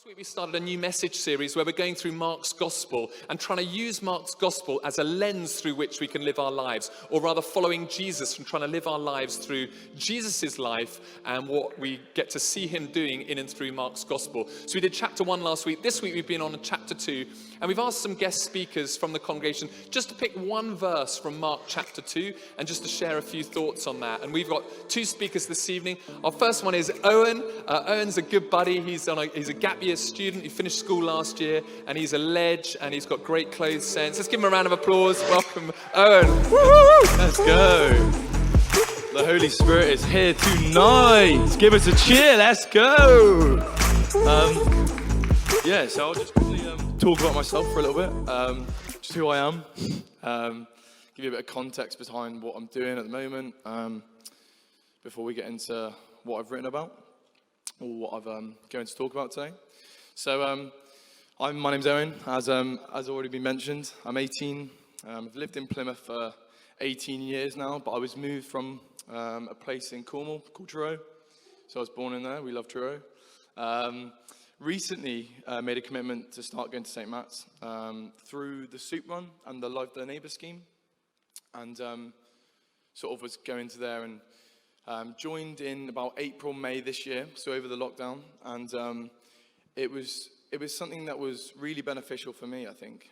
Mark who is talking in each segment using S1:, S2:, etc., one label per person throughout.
S1: Last week we started a new message series where we're going through Mark's gospel and trying to use Mark's gospel as a lens through which we can live our lives, or rather following Jesus and trying to live our lives through Jesus's life and what we get to see him doing in and through Mark's gospel. So we did chapter 1 last week. This week we've been on chapter 2, and we've asked some guest speakers from the congregation just to pick one verse from Mark chapter 2 and just to share a few thoughts on that. And we've got two speakers this evening. Our first one is Owen. Owen's a good buddy. He's a gap year student. He finished school last year, and he's a ledge, and he's got great clothes sense. Let's give him a round of applause. Welcome, Owen. Woo-hoo!
S2: Let's go. The Holy Spirit is here tonight. Give us a cheer. Let's go. So I'll just quickly talk about myself for a little bit. Just who I am. Give you a bit of context behind what I'm doing at the moment. Before we get into what I've written about, or what I'm going to talk about today. So my name's Owen, as already been mentioned. I'm 18. I've lived in Plymouth for 18 years now, but I was moved from a place in Cornwall called Truro. So I was born in there. We love Truro. Recently made a commitment to start going to St. Matt's through the Soup Run and the Live Their Neighbour scheme. And sort of was going to there and joined in about April, May this year, so over the lockdown. And it was something that was really beneficial for me, I think.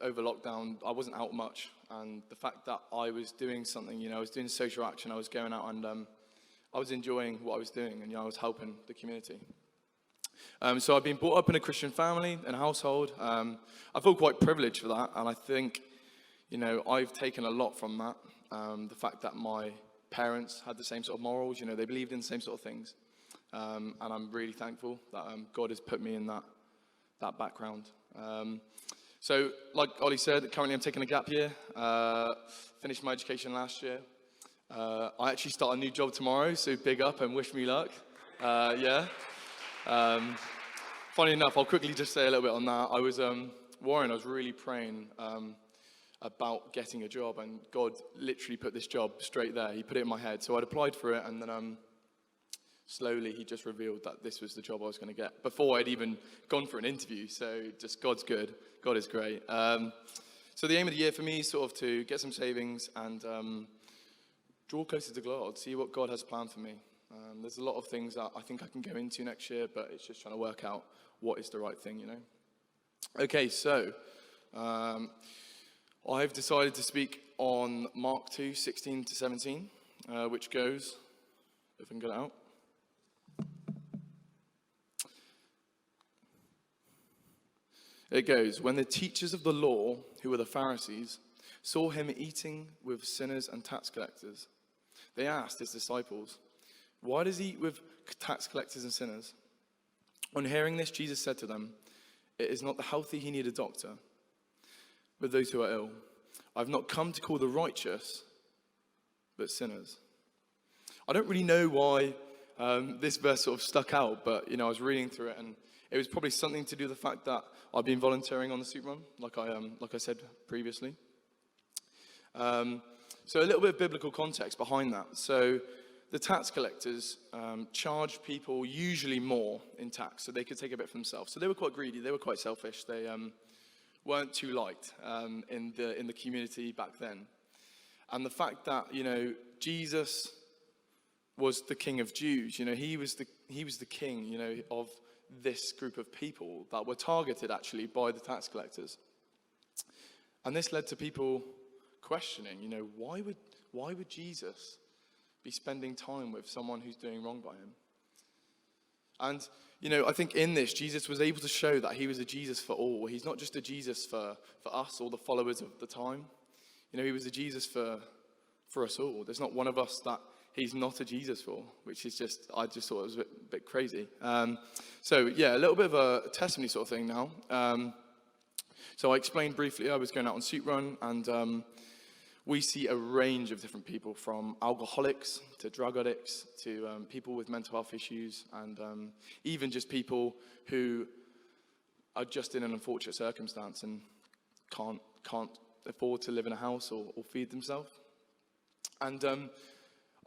S2: Over lockdown, I wasn't out much. And the fact that I was doing something, I was doing social action, I was going out and I was enjoying what I was doing, and I was helping the community. So I've been brought up in a Christian family and household. I feel quite privileged for that, and I think, I've taken a lot from that. The fact that my parents had the same sort of morals, they believed in the same sort of things. And I'm really thankful that God has put me in that background. So, like Ollie said, currently I'm taking a gap year. Finished my education last year. I actually start a new job tomorrow, so big up and wish me luck. Funny enough, I'll quickly just say a little bit on that. I was really praying about getting a job, and God literally put this job straight there. He put it in my head, so I'd applied for it, and then slowly he just revealed that this was the job I was going to get before I'd even gone for an interview. So just God's good. God is great. So the aim of the year for me is sort of to get some savings and draw closer to God, see what God has planned for me. There's a lot of things that I think I can go into next year, but it's just trying to work out what is the right thing, Okay, so I've decided to speak on Mark 2, 16 to 17, which goes, if I can get it out. It goes, when the teachers of the law, who were the Pharisees, saw him eating with sinners and tax collectors, they asked his disciples, why does he eat with tax collectors and sinners? On hearing this, Jesus said to them, it is not the healthy who need a doctor, but those who are ill. I've not come to call the righteous, but sinners. I don't really know why this verse sort of stuck out, but I was reading through it, and it was probably something to do with the fact that I've been volunteering on the Soup Run, like I said previously. So a little bit of biblical context behind that. So the tax collectors charged people usually more in tax, so they could take a bit for themselves. So they were quite greedy. They were quite selfish. They weren't too liked in the community back then. And the fact that Jesus was the King of Jews, he was the king, of this group of people that were targeted actually by the tax collectors. And this led to people questioning, why would Jesus be spending time with someone who's doing wrong by him? And I think in this, Jesus was able to show that he was a Jesus for all. He's not just a Jesus for us or the followers of the time. He was a Jesus for us all. There's not one of us that he's not a Jesus for, which is I just thought it was a bit crazy. So a little bit of a testimony sort of thing now. So I explained briefly, I was going out on Soup Run, and we see a range of different people, from alcoholics to drug addicts to people with mental health issues, and even just people who are just in an unfortunate circumstance and can't afford to live in a house or feed themselves. And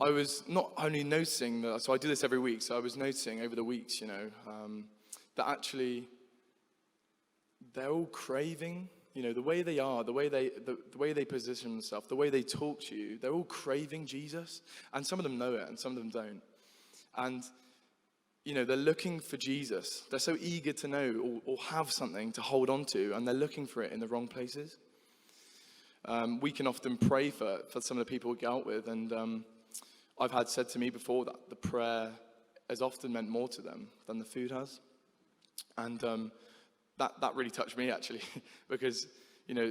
S2: I was not only noticing that, so I do this every week, so I was noticing over the weeks, that actually they're all craving, the way they are, the way they position themselves, the way they talk to you, they're all craving Jesus. And some of them know it and some of them don't. And, they're looking for Jesus. They're so eager to know or have something to hold on to, and they're looking for it in the wrong places. We can often pray for some of the people we get out with, and I've had said to me before that the prayer has often meant more to them than the food has. And that really touched me, actually, because,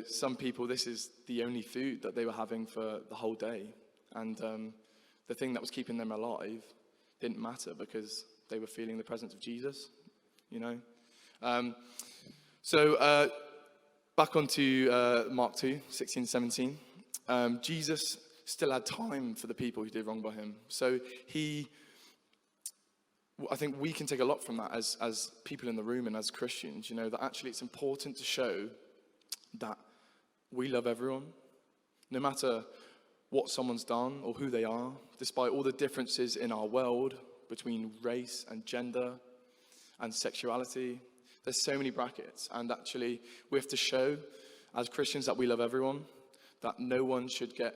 S2: some people, this is the only food that they were having for the whole day. And the thing that was keeping them alive didn't matter because they were feeling the presence of Jesus, So back onto Mark 2, 16, 17. Jesus still had time for the people who did wrong by him. So I think we can take a lot from that as people in the room and as Christians, that actually it's important to show that we love everyone, no matter what someone's done or who they are, despite all the differences in our world between race and gender and sexuality. There's so many brackets, and actually we have to show as Christians that we love everyone, that no one should get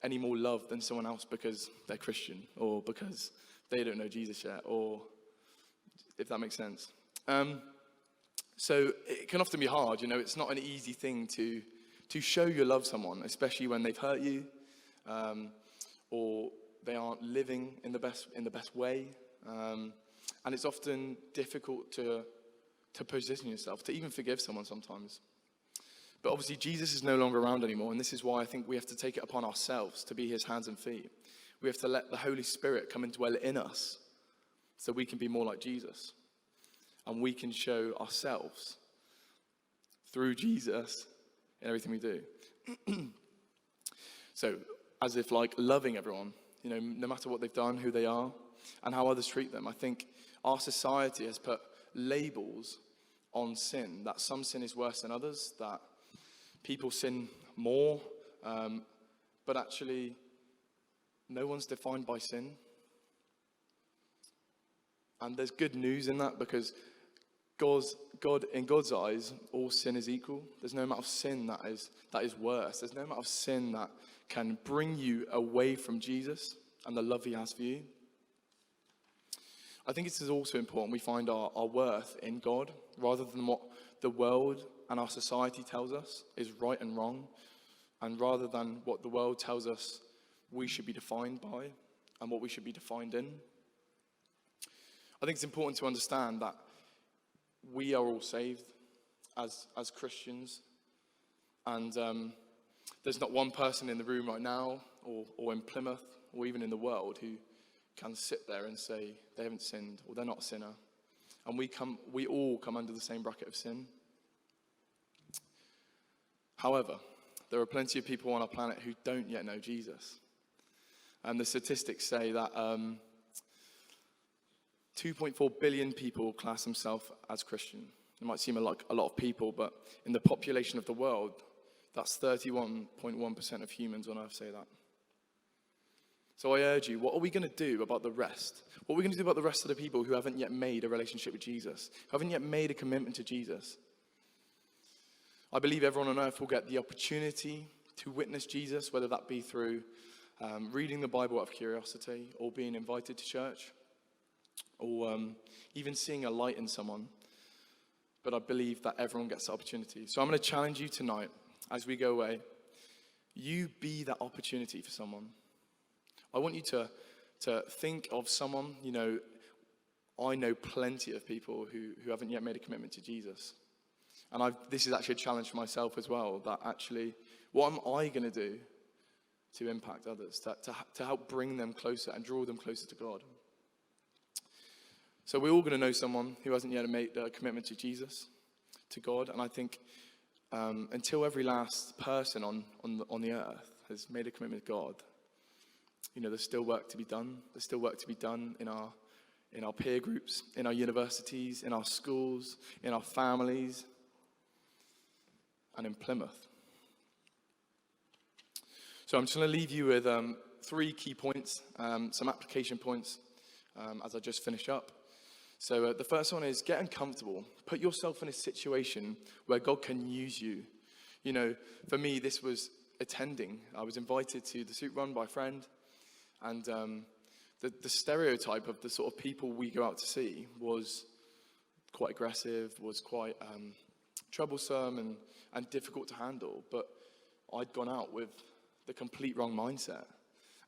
S2: any more love than someone else because they're Christian or because they don't know Jesus yet, or if that makes sense. So it can often be hard, it's not an easy thing to show you love someone, especially when they've hurt you, or they aren't living in the best way. And it's often difficult to position yourself, to even forgive someone sometimes. But obviously Jesus is no longer around anymore, and this is why I think we have to take it upon ourselves to be his hands and feet. We have to let the Holy Spirit come and dwell in us so we can be more like Jesus. And we can show ourselves through Jesus in everything we do. So, as if like loving everyone, no matter what they've done, who they are, and how others treat them. I think our society has put labels on sin, that some sin is worse than others, that people sin more, but actually no one's defined by sin. And there's good news in that, because in God's eyes, all sin is equal. There's no amount of sin that is worse. There's no amount of sin that can bring you away from Jesus and the love he has for you. I think it is also important we find our worth in God, rather than what the world and our society tells us is right and wrong, and rather than what the world tells us we should be defined by and what we should be defined in. I think it's important to understand that we are all saved as Christians, and there's not one person in the room right now or in Plymouth or even in the world who can sit there and say they haven't sinned or they're not a sinner. And we all come under the same bracket of sin. However, there are plenty of people on our planet who don't yet know Jesus. And the statistics say that 2.4 billion people class themselves as Christian. It might seem like a lot of people, but in the population of the world, that's 31.1% of humans on earth say that. So I urge you, what are we going to do about the rest? What are we going to do about the rest of the people who haven't yet made a relationship with Jesus, who haven't yet made a commitment to Jesus? I believe everyone on earth will get the opportunity to witness Jesus, whether that be through reading the Bible out of curiosity, or being invited to church, or even seeing a light in someone. But I believe that everyone gets the opportunity. So I'm going to challenge you tonight as we go away. You be that opportunity for someone. I want you to think of someone, I know plenty of people who haven't yet made a commitment to Jesus. And this is actually a challenge for myself as well, that actually, what am I going to do to impact others, to help bring them closer and draw them closer to God? So we're all going to know someone who hasn't yet made a commitment to Jesus, to God. And I think until every last person on the earth has made a commitment to God, there's still work to be done. There's still work to be done in our peer groups, in our universities, in our schools, in our families, and in Plymouth. So I'm just going to leave you with 3 key points, some application points as I just finish up. So the first one is get uncomfortable. Put yourself in a situation where God can use you. You know, for me, this was attending. I was invited to the soup run by a friend, and the stereotype of the sort of people we go out to see was quite aggressive, was quite troublesome and difficult to handle. But I'd gone out with the complete wrong mindset.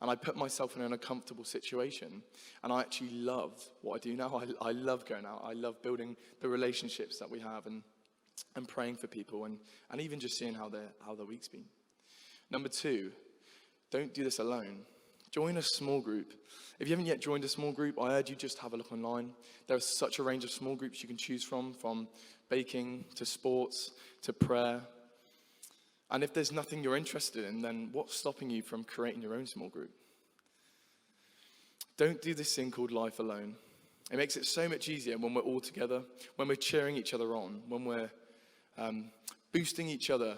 S2: And I put myself in an uncomfortable situation. And I actually love what I do now. I love going out. I love building the relationships that we have and praying for people and even just seeing how their week's been. Number 2, don't do this alone. Join a small group. If you haven't yet joined a small group, I urge you just have a look online. There is such a range of small groups you can choose from baking to sports to prayer. And if there's nothing you're interested in, then what's stopping you from creating your own small group? Don't do this thing called life alone. It makes it so much easier when we're all together, when we're cheering each other on, when we're boosting each other,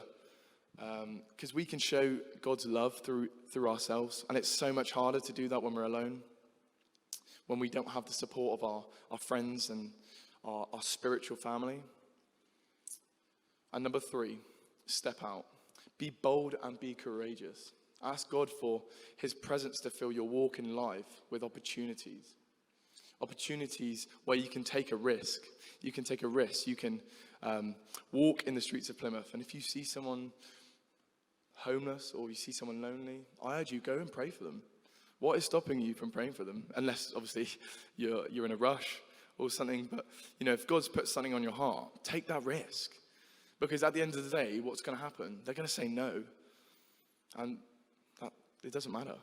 S2: because we can show God's love through ourselves. And it's so much harder to do that when we're alone, when we don't have the support of our friends and our spiritual family. And number 3, step out. Be bold and be courageous. Ask God for his presence to fill your walk in life with opportunities. Opportunities where you can take a risk. You can take a risk. You can walk in the streets of Plymouth. And if you see someone homeless or you see someone lonely, I urge you, go and pray for them. What is stopping you from praying for them? Unless, obviously, you're in a rush or something. But, you know, if God's put something on your heart, take that risk. Because at the end of the day, what's going to happen? They're going to say no. And it doesn't matter.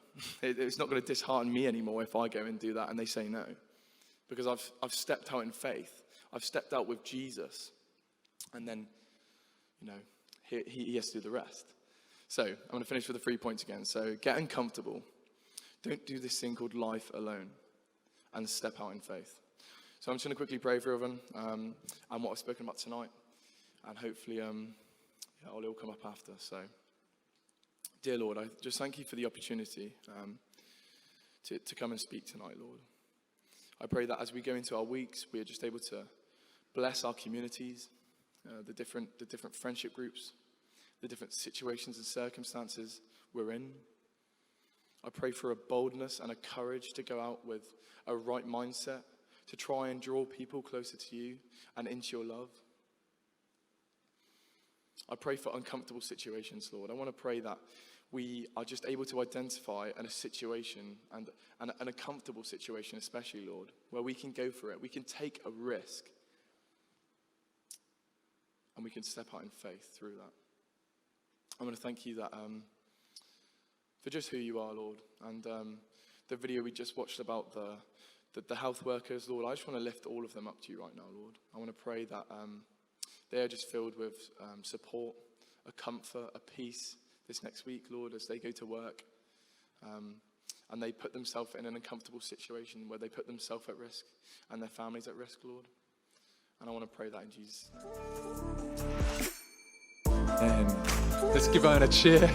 S2: It's not going to dishearten me anymore if I go and do that and they say no. Because I've stepped out in faith. I've stepped out with Jesus. And then, you know, he has to do the rest. So I'm going to finish with the 3 points again. So get uncomfortable. Don't do this thing called life alone. And step out in faith. So I'm just going to quickly pray for everyone and what I've spoken about tonight. And hopefully, Ollie will come up after. So, dear Lord, I just thank you for the opportunity to come and speak tonight, Lord. I pray that as we go into our weeks, we are just able to bless our communities, the different friendship groups, the different situations and circumstances we're in. I pray for a boldness and a courage to go out with a right mindset, to try and draw people closer to you and into your love. I pray for uncomfortable situations, Lord. I want to pray that we are just able to identify in a situation, and a comfortable situation especially, Lord, where we can go for it. We can take a risk. And we can step out in faith through that. I want to thank you that for just who you are, Lord. And the video we just watched about the health workers, Lord, I just want to lift all of them up to you right now, Lord. I want to pray that they are just filled with support, a comfort, a peace this next week, Lord, as they go to work. And they put themselves in an uncomfortable situation where they put themselves at risk and their families at risk, Lord. And I want to pray that in Jesus' name.
S1: Let's give Owen a cheer.